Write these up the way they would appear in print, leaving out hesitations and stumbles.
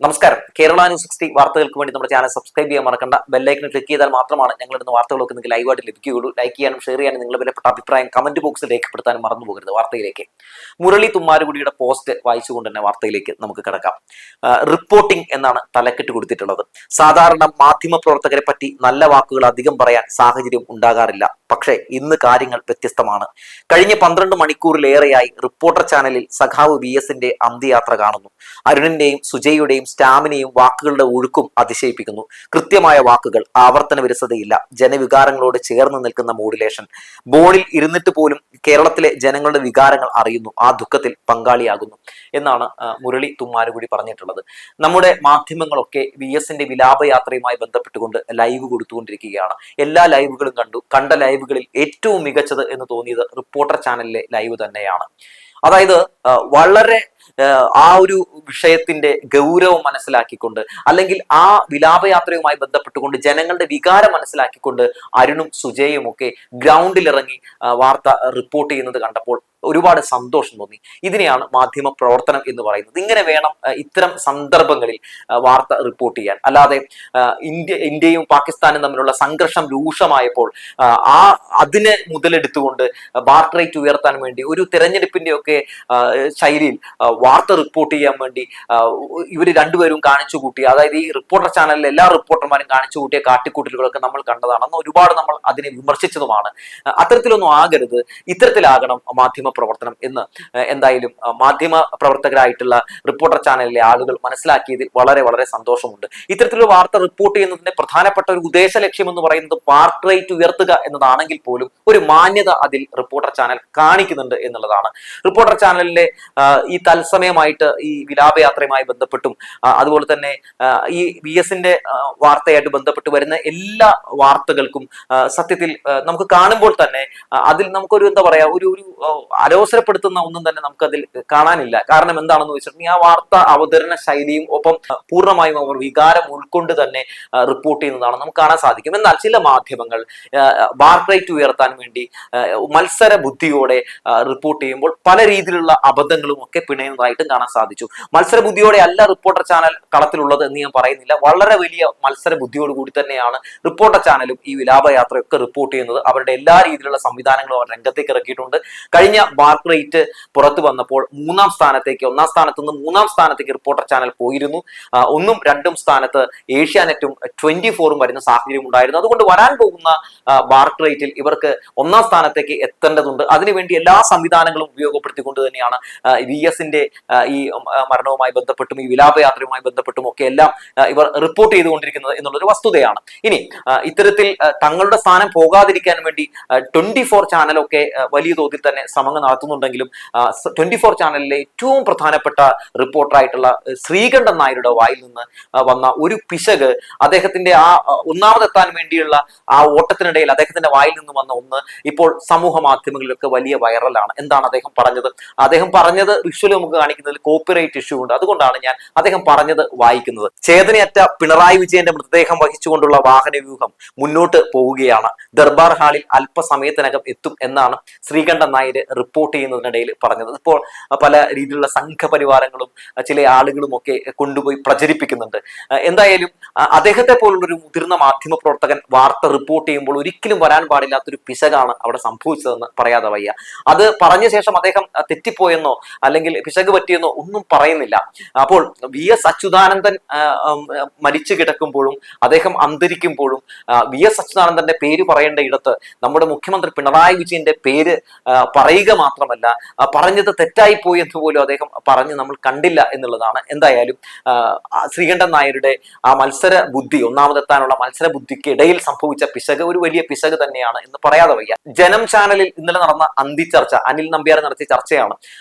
നമസ്കാരം. കേരള ന്യൂസ് 60 വാർത്തകൾക്ക് വേണ്ടി നമ്മുടെ ചാനൽ സബ്സ്ക്രൈബ് ചെയ്യാൻ മറക്കണ്ട. ബെല്ലൈക്കൺ ക്ലിക്ക് ചെയ്താൽ മാത്രമാണ് ഞങ്ങളിടുന്ന വാർത്തകളൊക്കെ നിങ്ങൾക്ക് ലൈവായിട്ട് ലഭിക്കുകയുള്ളൂ. ലൈക്ക് ചെയ്യാനും ഷെയർ ചെയ്യാനും നിങ്ങളുടെ വിലപ്പെട്ട അഭിപ്രായം കമന്റ് ബോക്സിൽ രേഖപ്പെടുത്താനും മറന്നു പോകരുത്. വാർത്തയിലേക്ക്, മുരളി തുമ്മാരുകുടിയുടെ പോസ്റ്റ് വായിച്ചുകൊണ്ട് തന്നെ വാർത്തയിലേക്ക് നമുക്ക് കിടക്കാം. റിപ്പോർട്ടിംഗ് എന്നാണ് തലക്കെട്ട് കൊടുത്തിട്ടുള്ളത്. സാധാരണ മാധ്യമ പ്രവർത്തകരെ പറ്റി നല്ല വാക്കുകൾ അധികം പറയാൻ സാഹചര്യം ഉണ്ടാകാറില്ല. പക്ഷേ ഇന്ന് കാര്യങ്ങൾ വ്യത്യസ്തമാണ്. കഴിഞ്ഞ 12 മണിക്കൂറിലേറെയായി റിപ്പോർട്ടർ ചാനലിൽ സഖാവ് VS-ന്റെ അന്ത്യയാത്ര കാണുന്നു. അരുണിന്റെയും സുജയുടെയും സ്റ്റാമിനയും വാക്കുകളുടെ ഒഴുക്കും അതിശയിപ്പിക്കുന്നു. കൃത്യമായ വാക്കുകൾ, ആവർത്തന വിരസതയില്ല, ജനവികാരങ്ങളോട് ചേർന്ന് നിൽക്കുന്ന മോഡുലേഷൻ. ബോർഡിൽ ഇരുന്നിട്ട് പോലും കേരളത്തിലെ ജനങ്ങളുടെ വികാരങ്ങൾ അറിയുന്നു, ആ ദുഃഖത്തിൽ പങ്കാളിയാകുന്നു എന്നാണ് മുരളി തുമ്മാരുകുടി പറഞ്ഞിട്ടുള്ളത്. നമ്മുടെ മാധ്യമങ്ങളൊക്കെ VS-ന്റെ വിലാപയാത്രയുമായി ബന്ധപ്പെട്ടുകൊണ്ട് ലൈവ് കൊടുത്തുകൊണ്ടിരിക്കുകയാണ്. എല്ലാ ലൈവുകളും കണ്ട ലൈവുകളിൽ ഏറ്റവും മികച്ചത് എന്ന് തോന്നിയത് റിപ്പോർട്ടർ ചാനലിലെ ലൈവ് തന്നെയാണ്. അതായത് വളരെ ആ ഒരു വിഷയത്തിന്റെ ഗൗരവം മനസ്സിലാക്കിക്കൊണ്ട്, അല്ലെങ്കിൽ ആ വിലാപയാത്രയുമായി ബന്ധപ്പെട്ടുകൊണ്ട് ജനങ്ങളുടെ വികാരം മനസ്സിലാക്കിക്കൊണ്ട് അരുണും സുജയും ഒക്കെ ഗ്രൗണ്ടിലിറങ്ങി വാർത്ത റിപ്പോർട്ട് ചെയ്യുന്നത് കണ്ടപ്പോൾ ഒരുപാട് സന്തോഷം തോന്നി. ഇതിനെയാണ് മാധ്യമ പ്രവർത്തനം എന്ന് പറയുന്നത്. ഇങ്ങനെ വേണം ഇത്തരം സന്ദർഭങ്ങളിൽ വാർത്ത റിപ്പോർട്ട് ചെയ്യാൻ. അല്ലാതെ ഇന്ത്യയും പാകിസ്ഥാനും തമ്മിലുള്ള സംഘർഷം രൂക്ഷമായപ്പോൾ അതിനെ മുതലെടുത്തുകൊണ്ട് ബാർട്ട് റേറ്റ് ഉയർത്താൻ വേണ്ടി ഒരു തെരഞ്ഞെടുപ്പിന്റെ ഒക്കെ ശൈലിയിൽ വാർത്ത റിപ്പോർട്ട് ചെയ്യാൻ വേണ്ടി ഇവർ രണ്ടുപേരും കാണിച്ചു കൂട്ടി, അതായത് ഈ റിപ്പോർട്ടർ ചാനലിലെ എല്ലാ റിപ്പോർട്ടർമാരും കാണിച്ചു കൂട്ടിയ കാട്ടിക്കൂട്ടലുകളൊക്കെ നമ്മൾ കണ്ടതാണ്. അന്ന് ഒരുപാട് നമ്മൾ അതിനെ വിമർശിച്ചതുമാണ്. അത്തരത്തിലൊന്നും ആകരുത്, ഇത്തരത്തിലാകണം മാധ്യമ പ്രവർത്തനം എന്ന് എന്തായാലും മാധ്യമ പ്രവർത്തകരായിട്ടുള്ള റിപ്പോർട്ടർ ചാനലിലെ ആളുകൾ മനസ്സിലാക്കിയതിൽ വളരെ വളരെ സന്തോഷമുണ്ട്. ഇത്തരത്തിലുള്ള വാർത്ത റിപ്പോർട്ട് ചെയ്യുന്നതിന്റെ പ്രധാനപ്പെട്ട ഒരു ഉദ്ദേശ ലക്ഷ്യം എന്ന് പറയുന്നത് വാർട്ട് റേറ്റ് ഉയർത്തുക എന്നതാണെങ്കിൽ പോലും ഒരു മാന്യത അതിൽ റിപ്പോർട്ടർ ചാനൽ കാണിക്കുന്നുണ്ട് എന്നുള്ളതാണ്. റിപ്പോർട്ടർ ചാനലിലെ ഈ തത്സമയമായിട്ട് ഈ വിലാപയാത്രയുമായി ബന്ധപ്പെട്ടും അതുപോലെ തന്നെ ഈ VS-ന്റെ വാർത്തയായിട്ട് ബന്ധപ്പെട്ട് വരുന്ന എല്ലാ വാർത്തകൾക്കും സത്യത്തിൽ നമുക്ക് കാണുമ്പോൾ തന്നെ അതിൽ നമുക്കൊരു എന്താ പറയാ ഒരു അലോസരപ്പെടുത്തുന്ന ഒന്നും തന്നെ നമുക്കതിൽ കാണാനില്ല. കാരണം എന്താണെന്ന് വെച്ചിട്ടുണ്ടെങ്കിൽ ആ വാർത്ത അവതരണ ശൈലിയും ഒപ്പം പൂർണ്ണമായും അവർ വികാരം ഉൾക്കൊണ്ട് തന്നെ റിപ്പോർട്ട് ചെയ്യുന്നതാണ് നമുക്ക് കാണാൻ സാധിക്കും. എന്നാൽ ചില മാധ്യമങ്ങൾ ബാർട്ട് റേറ്റ് ഉയർത്താൻ വേണ്ടി മത്സര ബുദ്ധിയോടെ റിപ്പോർട്ട് ചെയ്യുമ്പോൾ പല രീതിയിലുള്ള അബദ്ധങ്ങളും ഒക്കെ പിണയുന്നതായിട്ടും കാണാൻ സാധിച്ചു. മത്സര ബുദ്ധിയോടെ അല്ല റിപ്പോർട്ടർ ചാനൽ കളത്തിലുള്ളത് എന്ന് ഞാൻ പറയുന്നില്ല. വളരെ വലിയ മത്സര ബുദ്ധിയോട് കൂടി തന്നെയാണ് റിപ്പോർട്ടർ ചാനലും ഈ വിലാപയാത്രയൊക്കെ റിപ്പോർട്ട് ചെയ്യുന്നത്. അവരുടെ എല്ലാ രീതിയിലുള്ള സംവിധാനങ്ങളും അവർ രംഗത്തേക്ക് ഇറക്കിയിട്ടുണ്ട്. കഴിഞ്ഞ ബാർട്ട് റേറ്റ് പുറത്തു വന്നപ്പോൾ ഒന്നാം സ്ഥാനത്ത് നിന്ന് 3-ാം സ്ഥാനത്തേക്ക് റിപ്പോർട്ടർ ചാനൽ പോയിരുന്നു. 1-ഉം 2-ഉം സ്ഥാനത്ത് ഏഷ്യാനെറ്റും 24-ഉം വരുന്ന സാഹചര്യം ഉണ്ടായിരുന്നു. അതുകൊണ്ട് വരാൻ പോകുന്ന ബാർട്ട് റേറ്റിൽ ഇവർക്ക് 1-ാം സ്ഥാനത്തേക്ക് എത്തേണ്ടതുണ്ട്. അതിനുവേണ്ടി എല്ലാ സംവിധാനങ്ങളും ഉപയോഗപ്പെടുത്തിക്കൊണ്ട് തന്നെയാണ് VS-ന്റെ ഈ മരണവുമായി ബന്ധപ്പെട്ടും ഈ വിലാപയാത്രയുമായി ബന്ധപ്പെട്ടും ഒക്കെ എല്ലാം ഇവർ റിപ്പോർട്ട് ചെയ്തുകൊണ്ടിരിക്കുന്നത് എന്നുള്ളൊരു വസ്തുതയാണ്. ഇനി ഇത്തരത്തിൽ തങ്ങളുടെ സ്ഥാനം പോകാതിരിക്കാൻ വേണ്ടി 24 ചാനലൊക്കെ വലിയ തോതിൽ തന്നെ ശ്രമങ്ങൾ നടത്തുന്നുണ്ടെങ്കിലും 24 ചാനലിലെ ഏറ്റവും പ്രധാനപ്പെട്ട റിപ്പോർട്ടറായിട്ടുള്ള ശ്രീകണ്ഠൻ നായരുടെ വായിൽ നിന്ന് വന്ന ഒരു പിശക്, അദ്ദേഹത്തിന്റെ ആ ഒന്നാമതെത്താൻ വേണ്ടിയുള്ള ആ ഓട്ടത്തിനിടയിൽ അദ്ദേഹത്തിന്റെ വായിൽ നിന്ന് വന്ന ഒന്ന് ഇപ്പോൾ സമൂഹ മാധ്യമങ്ങളിലൊക്കെ വലിയ വൈറലാണ്. എന്താണ് അദ്ദേഹം പറഞ്ഞത് വിഷ്വൽ നമുക്ക് കാണിക്കുന്നതിൽ കോപ്പിറൈറ്റ് ഇഷ്യൂ ഉണ്ട്. അതുകൊണ്ടാണ് ഞാൻ അദ്ദേഹം പറഞ്ഞത് വായിക്കുന്നത്. ചേതനയറ്റ പിണറായി വിജയന്റെ മൃതദേഹം വഹിച്ചുകൊണ്ടുള്ള വാഹനവ്യൂഹം മുന്നോട്ട് പോവുകയാണ്. ദർബാർ ഹാളിൽ അല്പസമയത്തിനകം എത്തും എന്നാണ് ശ്രീകണ്ഠൻ നായർ റിപ്പോർട്ട് ചെയ്യുന്നതിനിടയിൽ പറഞ്ഞത്. ഇപ്പോൾ പല രീതിയിലുള്ള സംഘപരിവാരങ്ങളും ചില ആളുകളും ഒക്കെ കൊണ്ടുപോയി പ്രചരിപ്പിക്കുന്നുണ്ട്. എന്തായാലും അദ്ദേഹത്തെ പോലുള്ളൊരു മുതിർന്ന മാധ്യമ പ്രവർത്തകൻ വാർത്ത റിപ്പോർട്ട് ചെയ്യുമ്പോൾ ഒരിക്കലും വരാൻ പാടില്ലാത്തൊരു പിശകാണ് അവിടെ സംഭവിച്ചതെന്ന് പറയാതെ വയ്യ. അത് പറഞ്ഞ ശേഷം അദ്ദേഹം തെറ്റിപ്പോയെന്നോ അല്ലെങ്കിൽ പിശക് പറ്റിയെന്നോ ഒന്നും പറയുന്നില്ല. അപ്പോൾ VS അച്യുതാനന്ദൻ മരിച്ചു കിടക്കുമ്പോഴും അദ്ദേഹം അന്തരിക്കുമ്പോഴും VS അച്യുതാനന്ദന്റെ പേര് പറയേണ്ട ഇടത്ത് നമ്മുടെ മുഖ്യമന്ത്രി പിണറായി വിജയന്റെ പേര് പറയുക മാത്രമല്ല, പറഞ്ഞത് തെറ്റായി പോയി എന്ന് പോലും അദ്ദേഹം പറഞ്ഞ് നമ്മൾ കണ്ടില്ല എന്നുള്ളതാണ്. എന്തായാലും ശ്രീകണ്ഠൻ നായരുടെ ആ മത്സര ബുദ്ധി, ഒന്നാമതെത്താനുള്ള മത്സര ബുദ്ധിക്ക് ഇടയിൽ സംഭവിച്ച പിശക് ഒരു വലിയ പിശക് തന്നെയാണ് എന്ന് പറയാതെ വയ്യ. ജനം ചാനലിൽ ഇന്നലെ നടന്ന അന്തിച്ചർച്ച, അനിൽ നമ്പ്യാർ നടത്തിയ ചർച്ചയാണ്.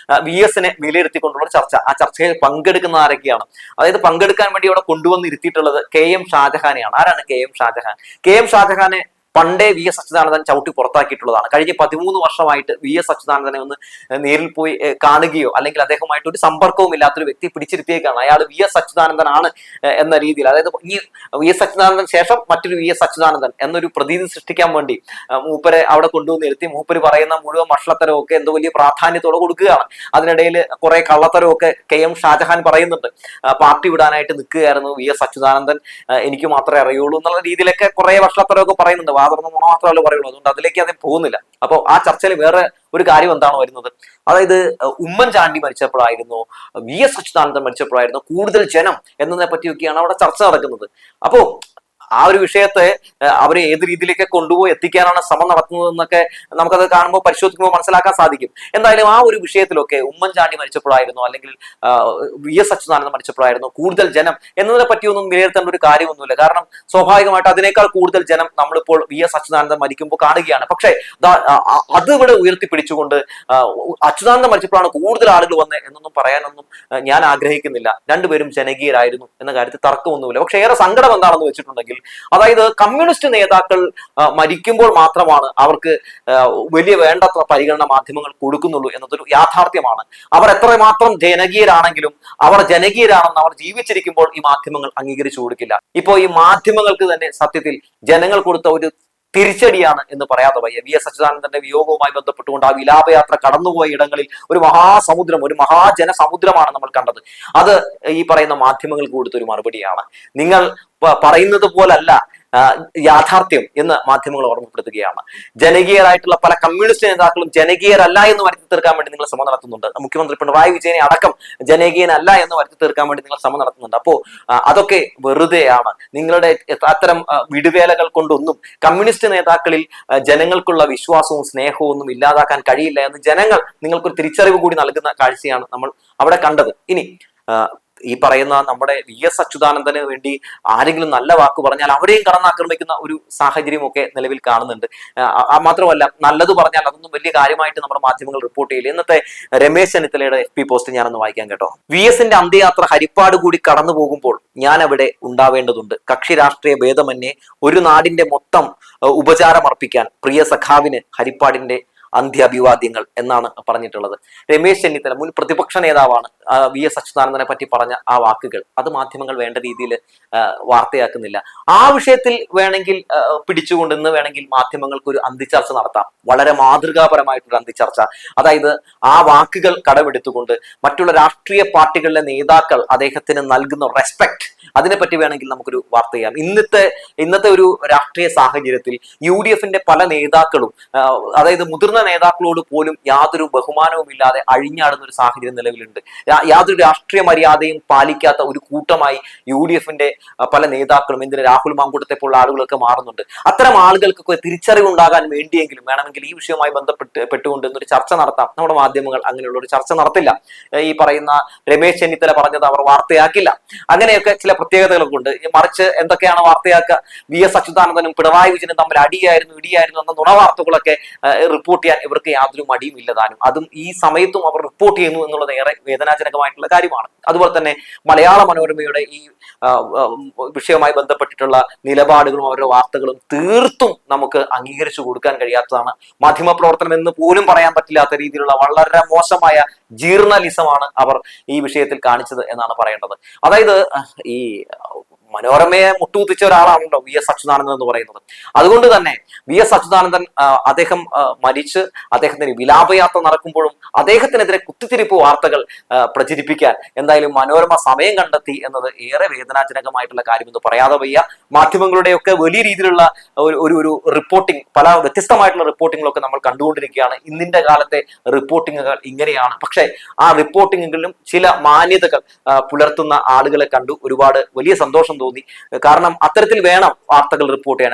VS-നെ വിലയിരുത്തിക്കൊണ്ടുള്ള ചർച്ച. ആ ചർച്ചയിൽ പങ്കെടുക്കുന്ന ആരൊക്കെയാണ്? അതായത് പങ്കെടുക്കാൻ വേണ്ടി അവിടെ കൊണ്ടുവന്ന് ഇരുത്തിയിട്ടുള്ളത് KM ഷാജഹാനെയാണ്. ആരാണ് KM ഷാജഹാൻ? KM ഷാജഹാനെ പണ്ടേ വി എസ് അച്യുതാനന്ദൻ ചവിട്ടി പുറത്താക്കിയിട്ടുള്ളതാണ്. കഴിഞ്ഞ 13 വർഷമായിട്ട് വി എസ് അച്യുതാനന്ദനെ ഒന്ന് നേരിൽ പോയി കാണുകയോ അല്ലെങ്കിൽ അദ്ദേഹമായിട്ട് ഒരു സമ്പർക്കവും ഇല്ലാത്തൊരു വ്യക്തി പിടിച്ചിരുത്തിയേക്കാണ്. അയാൾ വി എസ് അച്യുതാനന്ദൻ ആണ് എന്ന രീതിയിൽ, അതായത് ഈ വി എസ് അച്യുതാനന്ദൻ ശേഷം മറ്റൊരു വി എസ് അച്യുതാനന്ദൻ എന്നൊരു പ്രതീതി സൃഷ്ടിക്കാൻ വേണ്ടി മൂപ്പരെ അവിടെ കൊണ്ടുവന്ന് ഇരുത്തി മൂപ്പര് പറയുന്ന മുഴുവൻ വഷളത്തരവും ഒക്കെ എന്തോ വലിയ പ്രാധാന്യത്തോടെ കൊടുക്കുകയാണ്. അതിനിടയിൽ കുറെ കള്ളത്തരമൊക്കെ കെ എം ഷാജഹാൻ പറയുന്നുണ്ട്. പാർട്ടി വിടാനായിട്ട് നിൽക്കുകയായിരുന്നു വി എസ് അച്യുതാനന്ദൻ, എനിക്ക് മാത്രമേ അറിയുള്ളൂ എന്നുള്ള രീതിയിലൊക്കെ കുറെ വഷളത്തരമൊക്കെ പറയുന്നുണ്ട്. വാദർന്ന് നുണ മാത്രമല്ല പറയുള്ളൂ. അതുകൊണ്ട് അതിലേക്ക് അദ്ദേഹം പോകുന്നില്ല. അപ്പോൾ ആ ചർച്ചയിൽ വേറെ ഒരു കാര്യം എന്താണ് വരുന്നത്, അതായത് ഉമ്മൻചാണ്ടി മരിച്ചപ്പോഴായിരുന്നു, വി എസ് അച്യുതാനന്ദൻ മരിച്ചപ്പോഴായിരുന്നു കൂടുതൽ ജനം എന്നതിനെ പറ്റിയൊക്കെയാണ് അവിടെ ചർച്ച നടക്കുന്നത്. അപ്പോ ആ ഒരു വിഷയത്തെ അവരെ ഏത് രീതിയിലേക്ക് കൊണ്ടുപോയി എത്തിക്കാനാണ് ശ്രമം നടത്തുന്നത് എന്നൊക്കെ നമുക്കത് കാണുമ്പോൾ പരിശോധിക്കുമ്പോൾ മനസ്സിലാക്കാൻ സാധിക്കും. എന്തായാലും ആ ഒരു വിഷയത്തിലൊക്കെ ഉമ്മൻചാണ്ടി മരിച്ചപ്പോഴായിരുന്നു അല്ലെങ്കിൽ വി എസ് അച്യുതാനന്ദൻ മരിച്ചപ്പോഴായിരുന്നു കൂടുതൽ ജനം എന്നതിനെ പറ്റിയൊന്നും വിലയിരുത്തേണ്ട ഒരു കാര്യമൊന്നുമില്ല. കാരണം സ്വാഭാവികമായിട്ട് അതിനേക്കാൾ കൂടുതൽ ജനം നമ്മളിപ്പോൾ വി എസ് അച്യുതാനന്ദൻ മരിക്കുമ്പോൾ കാണുകയാണ്. പക്ഷേ അത് ഇവിടെ ഉയർത്തിപ്പിടിച്ചുകൊണ്ട് അച്യുതാനന്ദൻ മരിച്ചപ്പോഴാണ് കൂടുതൽ ആളുകൾ വന്നത് എന്നൊന്നും പറയാനൊന്നും ഞാൻ ആഗ്രഹിക്കുന്നില്ല. രണ്ടുപേരും ജനകീയരായിരുന്നു എന്ന കാര്യത്തിൽ തർക്കമൊന്നുമില്ല. പക്ഷെ ഏറെ സങ്കടം എന്താണെന്ന് വെച്ചിട്ടുണ്ടെങ്കിൽ, അതായത് കമ്മ്യൂണിസ്റ്റ് നേതാക്കൾ മരിക്കുമ്പോൾ മാത്രമാണ് അവർക്ക് വലിയ വേണ്ടത്ര പരിഗണന മാധ്യമങ്ങൾ കൊടുക്കുന്നുള്ളൂ എന്നതൊരു യാഥാർത്ഥ്യമാണ്. അവർ എത്രമാത്രം ജനകീയരാണെങ്കിലും അവർ ജനകീയരാണെന്ന് അവർ ജീവിച്ചിരിക്കുമ്പോൾ ഈ മാധ്യമങ്ങൾ അംഗീകരിച്ചു കൊടുക്കില്ല. ഇപ്പോ ഈ മാധ്യമങ്ങൾക്ക് തന്നെ സത്യത്തിൽ ജനങ്ങൾ കൊടുത്ത ഒരു തിരിച്ചടിയാണ് എന്ന് പറയാതെ വയ്യ. വി എസ് അച്യുതാനന്ദന്റെ വിയോഗവുമായി ബന്ധപ്പെട്ടുകൊണ്ട് ആ വിലാപയാത്ര കടന്നുപോയ ഇടങ്ങളിൽ ഒരു മഹാസമുദ്രം, ഒരു മഹാജനസമുദ്രമാണ് നമ്മൾ കണ്ടത്. അത് ഈ പറയുന്ന മാധ്യമങ്ങൾക്ക് കൊടുത്തൊരു മറുപടിയാണ്. നിങ്ങൾ പറയുന്നത് പോലല്ല യാഥാർത്ഥ്യം എന്ന് മാധ്യമങ്ങൾ ഓർമ്മപ്പെടുത്തുകയാണ്. ജനകീയരായിട്ടുള്ള പല കമ്മ്യൂണിസ്റ്റ് നേതാക്കളും ജനകീയരല്ല എന്ന് വരുത്തി തീർക്കാൻ വേണ്ടി നിങ്ങൾ ശ്രമം നടത്തുന്നുണ്ട്. മുഖ്യമന്ത്രി പിണറായി വിജയനെ അടക്കം ജനകീയനല്ല എന്ന് വരുത്തി തീർക്കാൻ വേണ്ടി നിങ്ങൾ ശ്രമം നടത്തുന്നുണ്ട്. അപ്പോ അതൊക്കെ വെറുതെയാണ്. നിങ്ങളുടെ അത്തരം വിടുവേലകൾ കൊണ്ടൊന്നും കമ്മ്യൂണിസ്റ്റ് നേതാക്കളിൽ ജനങ്ങൾക്കുള്ള വിശ്വാസവും സ്നേഹവും ഒന്നും ഇല്ലാതാക്കാൻ കഴിയില്ല എന്ന് ജനങ്ങൾ നിങ്ങൾക്കൊരു തിരിച്ചറിവ് കൂടി നൽകുന്ന കാഴ്ചയാണ് നമ്മൾ അവിടെ കണ്ടത്. ഇനി ഈ പറയുന്ന നമ്മുടെ വി എസ് അച്യുതാനന്ദന് വേണ്ടി ആരെങ്കിലും നല്ല വാക്ക് പറഞ്ഞാൽ അവരെയും കടന്നാക്രമിക്കുന്ന ഒരു സാഹചര്യമൊക്കെ നിലവിൽ കാണുന്നുണ്ട്. മാത്രമല്ല നല്ലത് പറഞ്ഞാൽ അതൊന്നും വലിയ കാര്യമായിട്ട് നമ്മുടെ മാധ്യമങ്ങൾ റിപ്പോർട്ട് ചെയ്യില്ല. ഇന്നത്തെ രമേശ് ചെന്നിത്തലയുടെ FB പോസ്റ്റ് ഞാനൊന്ന് വായിക്കാൻ കേട്ടോ. വി എസിന്റെ അന്ത്യയാത്ര ഹരിപ്പാട് കൂടി കടന്നു പോകുമ്പോൾ ഞാൻ അവിടെ ഉണ്ടാവേണ്ടതുണ്ട്. കക്ഷി രാഷ്ട്രീയ ഭേദമന്യേ ഒരു നാടിന്റെ മൊത്തം ഉപചാരം അർപ്പിക്കാൻ പ്രിയ സഖാവിന് ഹരിപ്പാടിന്റെ അന്ത്യാഭിവാദ്യങ്ങൾ എന്നാണ് പറഞ്ഞിട്ടുള്ളത്. രമേശ് ചെന്നിത്തല മുൻ പ്രതിപക്ഷ നേതാവാണ്. വി എസ് അച്യുതാനന്ദനെ പറ്റി പറഞ്ഞ ആ വാക്കുകൾ അത് മാധ്യമങ്ങൾ വേണ്ട രീതിയിൽ വാർത്തയാക്കുന്നില്ല. ആ വിഷയത്തിൽ വേണമെങ്കിൽ പിടിച്ചുകൊണ്ട് ഇന്ന് വേണമെങ്കിൽ മാധ്യമങ്ങൾക്ക് ഒരു അന്തിച്ചർച്ച നടത്താം. വളരെ മാതൃകാപരമായിട്ടൊരു അന്തിച്ചർച്ച. അതായത് ആ വാക്കുകൾ കടമെടുത്തുകൊണ്ട് മറ്റുള്ള രാഷ്ട്രീയ പാർട്ടികളിലെ നേതാക്കൾ അദ്ദേഹത്തിന് നൽകുന്ന റെസ്പെക്ട്, അതിനെപ്പറ്റി വേണമെങ്കിൽ നമുക്കൊരു വാർത്ത ചെയ്യാം. ഇന്നത്തെ ഒരു രാഷ്ട്രീയ സാഹചര്യത്തിൽ UDFന്റെ പല നേതാക്കളും അതായത് മുതിർന്ന നേതാക്കളോട് പോലും യാതൊരു ബഹുമാനവും ഇല്ലാതെ അഴിഞ്ഞാടുന്ന ഒരു സാഹചര്യം നിലവിലുണ്ട്. യാതൊരു രാഷ്ട്രീയ മര്യാദയും പാലിക്കാത്ത ഒരു കൂട്ടമായി UDFന്റെ പല നേതാക്കളും, എന്തിന് രാഹുൽ മാങ്കൂട്ടത്തെ പോലുള്ള ആളുകളൊക്കെ മാറുന്നുണ്ട്. അത്തരം ആളുകൾക്കൊക്കെ തിരിച്ചറിവുണ്ടാകാൻ വേണ്ടിയെങ്കിലും വേണമെങ്കിൽ ഈ വിഷയവുമായി ബന്ധപ്പെട്ടുകൊണ്ട് എന്നൊരു ചർച്ച നടത്താം. നമ്മുടെ മാധ്യമങ്ങൾ അങ്ങനെയുള്ള ഒരു ചർച്ച നടത്തില്ല. ഈ പറയുന്ന രമേശ് ചെന്നിത്തല പറഞ്ഞത് അവർ വാർത്തയാക്കില്ല. അങ്ങനെയൊക്കെ ചില പ്രത്യേകതകളൊക്കെ ഉണ്ട്. മറിച്ച് എന്തൊക്കെയാണ് വാർത്തയാക്കുക, വി എസ് അച്യുതാനന്ദനും പിണറായി വിജയനും തമ്മിൽ ഇടിയായിരുന്നു എന്ന നുണവാർത്തകളൊക്കെ റിപ്പോർട്ട് ചെയ്യാൻ ഇവർക്ക് യാതൊരു മടിയും ഇല്ലതാനും. അതും ഈ സമയത്തും അവർ റിപ്പോർട്ട് ചെയ്യുന്നു എന്നുള്ളത് ഏറെ വേദനാജനകമായിട്ടുള്ള കാര്യമാണ്. അതുപോലെ തന്നെ മലയാള മനോരമയുടെ ഈ വിഷയവുമായി ബന്ധപ്പെട്ടിട്ടുള്ള നിലപാടുകളും അവരുടെ വാർത്തകളും തീർത്തും നമുക്ക് അംഗീകരിച്ചു കൊടുക്കാൻ കഴിയാത്തതാണ്. മാധ്യമപ്രവർത്തനം എന്ന് പോലും പറയാൻ പറ്റില്ലാത്ത രീതിയിലുള്ള വളരെ മോശമായ ജീർണലിസമാണ് അവർ ഈ വിഷയത്തിൽ കാണിച്ചത് എന്നാണ് പറയേണ്ടത്. അതായത് ഈ മനോരമയെ മുട്ടുകുത്തിച്ച ഒരാളാണല്ലോ വി എസ് അച്യുതാനന്ദൻ എന്ന് പറയുന്നത്. അതുകൊണ്ട് തന്നെ വി എസ് അച്യുതാനന്ദൻ അദ്ദേഹം മരിച്ച് അദ്ദേഹത്തിന് വിലാപയാത്ര നടക്കുമ്പോഴും അദ്ദേഹത്തിനെതിരെ കുത്തിത്തിരിപ്പ് വാർത്തകൾ പ്രചരിപ്പിക്കാൻ എന്തായാലും മനോരമ സമയം കണ്ടെത്തി എന്നത് ഏറെ വേദനാജനകമായിട്ടുള്ള കാര്യമെന്ന് പറയാതെ വയ്യ. മാധ്യമങ്ങളുടെയൊക്കെ വലിയ രീതിയിലുള്ള ഒരു റിപ്പോർട്ടിംഗ്, പല വ്യത്യസ്തമായിട്ടുള്ള റിപ്പോർട്ടിങ്ങുകളൊക്കെ നമ്മൾ കണ്ടുകൊണ്ടിരിക്കുകയാണ്. ഇന്നിന്റെ കാലത്തെ റിപ്പോർട്ടിങ്ങുകൾ ഇങ്ങനെയാണ്. പക്ഷേ ആ റിപ്പോർട്ടിങ്ങുകളിലും ചില മാന്യതകൾ പുലർത്തുന്ന ആളുകളെ കണ്ടു ഒരുപാട് വലിയ സന്തോഷം തോന്നി. കാരണം അത്തരത്തിൽ വേണം വാർത്തകൾ റിപ്പോർട്ട് ചെയ്യാൻ.